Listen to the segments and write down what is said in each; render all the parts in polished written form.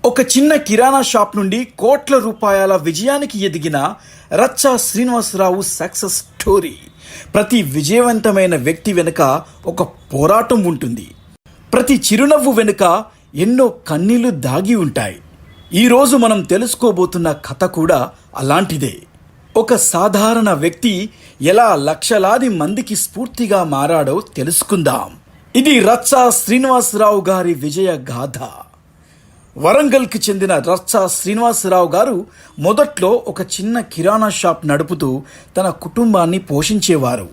ఒక చిన్న కిరాణా షాప్ నుండి కోట్ల రూపాయల విజయానికి ఎదిగిన రచ్చా శ్రీనివాసరావు సక్సెస్ స్టోరీ. ప్రతి విజయవంతమైన వ్యక్తి వెనుక ఒక పోరాటం ఉంటుంది. ప్రతి చిరునవ్వు వెనుక ఎన్నో కన్నీళ్లు దాగి ఉంటాయి. ఈరోజు మనం తెలుసుకోబోతున్న కథ కూడా అలాంటిదే. ఒక సాధారణ వ్యక్తి ఎలా లక్షలాది మందికి స్ఫూర్తిగా మారాడో తెలుసుకుందాం. ఇది రచ్చా శ్రీనివాసరావు గారి విజయ గాథ. వరంగల్కి చెందిన రచ్చా శ్రీనివాసరావు గారు మొదట్లో ఒక చిన్న కిరాణా షాప్ నడుపుతూ తన కుటుంబాన్ని పోషించేవారు.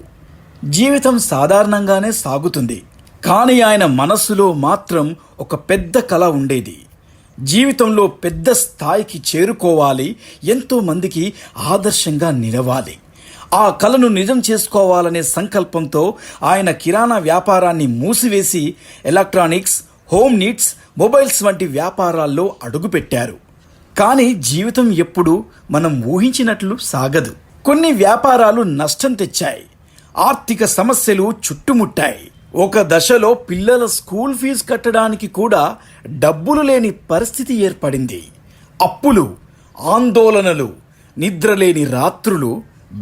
జీవితం సాధారణంగానే సాగుతుంది. కానీ ఆయన మనస్సులో మాత్రం ఒక పెద్ద కల ఉండేది. జీవితంలో పెద్ద స్థాయికి చేరుకోవాలి, ఎంతో మందికి ఆదర్శంగా నిలవాలి. ఆ కలను నిజం చేసుకోవాలనే సంకల్పంతో ఆయన కిరాణా వ్యాపారాన్ని మూసివేసి ఎలక్ట్రానిక్స్, హోమ్ నీడ్స్, మొబైల్స్ వంటి వ్యాపారాల్లో అడుగుపెట్టారు. కానీ జీవితం ఎప్పుడు మనం ఊహించినట్లు సాగదు. కొన్ని వ్యాపారాలు నష్టం తెచ్చాయి. ఆర్థిక సమస్యలు చుట్టుముట్టాయి. ఒక దశలో పిల్లల స్కూల్ ఫీజు కట్టడానికి కూడా డబ్బులు లేని పరిస్థితి ఏర్పడింది. అప్పులు, ఆందోళనలు, నిద్రలేని రాత్రులు,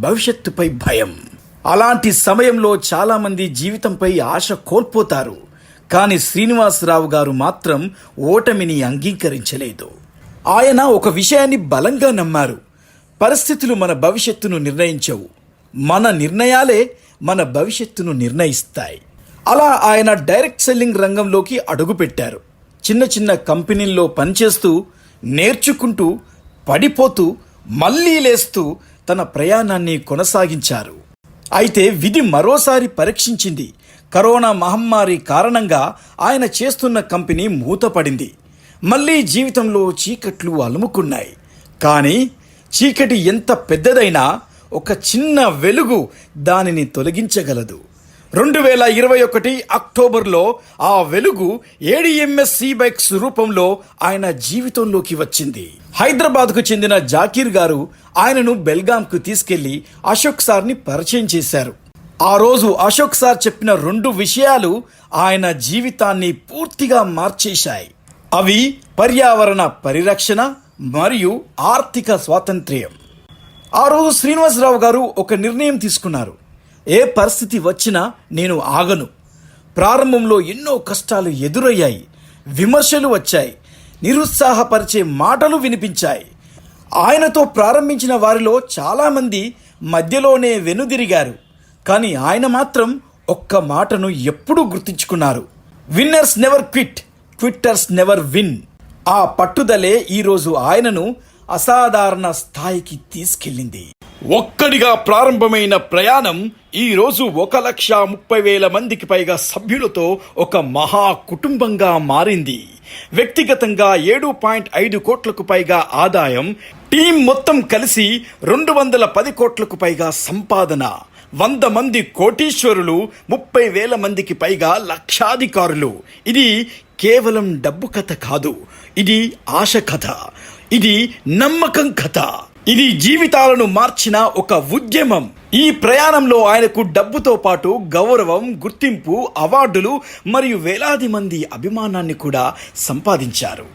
భవిష్యత్తుపై భయం. అలాంటి సమయంలో చాలామంది జీవితంపై ఆశ కోల్పోతారు. కానీ శ్రీనివాసరావు గారు మాత్రం ఓటమిని అంగీకరించలేదు. ఆయన ఒక విషయాన్ని బలంగా నమ్మారు. పరిస్థితులు మన భవిష్యత్తును నిర్ణయించవు, మన నిర్ణయాలే మన భవిష్యత్తును నిర్ణయిస్తాయి. అలా ఆయన డైరెక్ట్ సెల్లింగ్ రంగంలోకి అడుగుపెట్టారు. చిన్న చిన్న కంపెనీల్లో పనిచేస్తూ, నేర్చుకుంటూ, పడిపోతూ, మళ్లీ లేస్తూ తన ప్రయాణాన్ని కొనసాగించారు. అయితే విధి మరోసారి పరీక్షించింది. కరోనా మహమ్మారి కారణంగా ఆయన చేస్తున్న కంపెనీ మూతపడింది. మళ్లీ జీవితంలో చీకట్లు అలుముకున్నాయి. కానీ చీకటి ఎంత పెద్దదైనా ఒక చిన్న వెలుగు దానిని తొలగించగలదు. 2021 అక్టోబర్లో ఆ వెలుగు ADMS బైక్స్ రూపంలో ఆయన జీవితంలోకి వచ్చింది. హైదరాబాద్కు చెందిన జాకీర్ గారు ఆయనను బెల్గాంకు తీసుకెళ్లి అశోక్ సార్ని పరిచయం చేశారు. ఆ రోజు అశోక్ సార్ చెప్పిన 2 విషయాలు ఆయన జీవితాన్ని పూర్తిగా మార్చేశాయి. అవి పర్యావరణ పరిరక్షణ మరియు ఆర్థిక స్వాతంత్ర్యం. ఆ రోజు శ్రీనివాసరావు గారు ఒక నిర్ణయం తీసుకున్నారు. ఏ పరిస్థితి వచ్చినా నేను ఆగను. ప్రారంభంలో ఎన్నో కష్టాలు ఎదురయ్యాయి. విమర్శలు వచ్చాయి, నిరుత్సాహపరిచే మాటలు వినిపించాయి. ఆయనతో ప్రారంభించిన వారిలో చాలామంది మధ్యలోనే వెనుదిరిగారు. కానీ ఆయన మాత్రం ఒక్క మాటను ఎప్పుడూ గుర్తుంచుకున్నారు: winners never quit, quitters never win. ఆ పట్టుదలే ఈరోజు ఆయనను అసాధారణ స్థాయికి తీసుకెళ్ళింది. ఒక్కడిగా ప్రారంభమైన ప్రయాణం ఈరోజు 1,30,000 మందికి పైగా సభ్యులతో ఒక మహా కుటుంబంగా మారింది. వ్యక్తిగతంగా 7.5 కోట్లకు పైగా ఆదాయం, టీం మొత్తం కలిసి 210 కోట్లకు పైగా సంపాదన, 100 మంది కోటీశ్వరులు, 30,000 మందికి పైగా లక్షాధికారులు. ఇది కేవలం డబ్బు కథ కాదు, ఇది ఆశ కథ, ఇది నమ్మకం కథ, ఇది జీవితాలను మార్చిన ఒక ఉద్యమం. ఈ ప్రయాణంలో ఆయనకు డబ్బుతో పాటు గౌరవం, గుర్తింపు, అవార్డులు మరియు వేలాది మంది అభిమానాన్ని కూడా సంపాదించారు.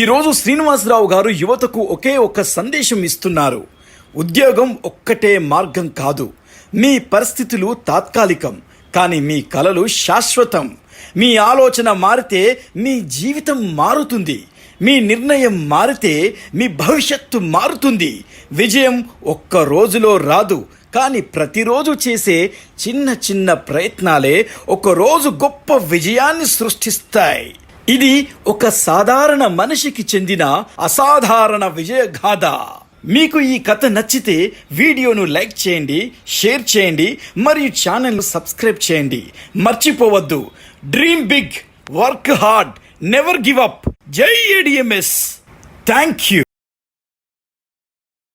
ఈరోజు శ్రీనివాసరావు గారు యువతకు ఒకే ఒక సందేశం ఇస్తున్నారు: ఉద్యోగం ఒక్కటే మార్గం కాదు. మీ పరిస్థితులు తాత్కాలికం, కానీ మీ కలలు శాశ్వతం. మీ ఆలోచన మారితే మీ జీవితం మారుతుంది. మీ నిర్ణయం మారితే మీ భవిష్యత్తు మారుతుంది. విజయం ఒక్క రోజులో రాదు, కానీ ప్రతిరోజు చేసే చిన్న చిన్న ప్రయత్నాలే ఒక రోజు గొప్ప విజయాన్ని సృష్టిస్తాయి. ఇది ఒక సాధారణ మనిషికి చెందిన అసాధారణ విజయగాథ. మీకు ఈ కథ నచ్చితే వీడియోను లైక్ చేయండి, షేర్ చేయండి మరియు ఛానల్ను సబ్స్క్రైబ్ చేయండి. మర్చిపోవద్దు, dream big, work hard, never give up. జై ADMS. Thank you.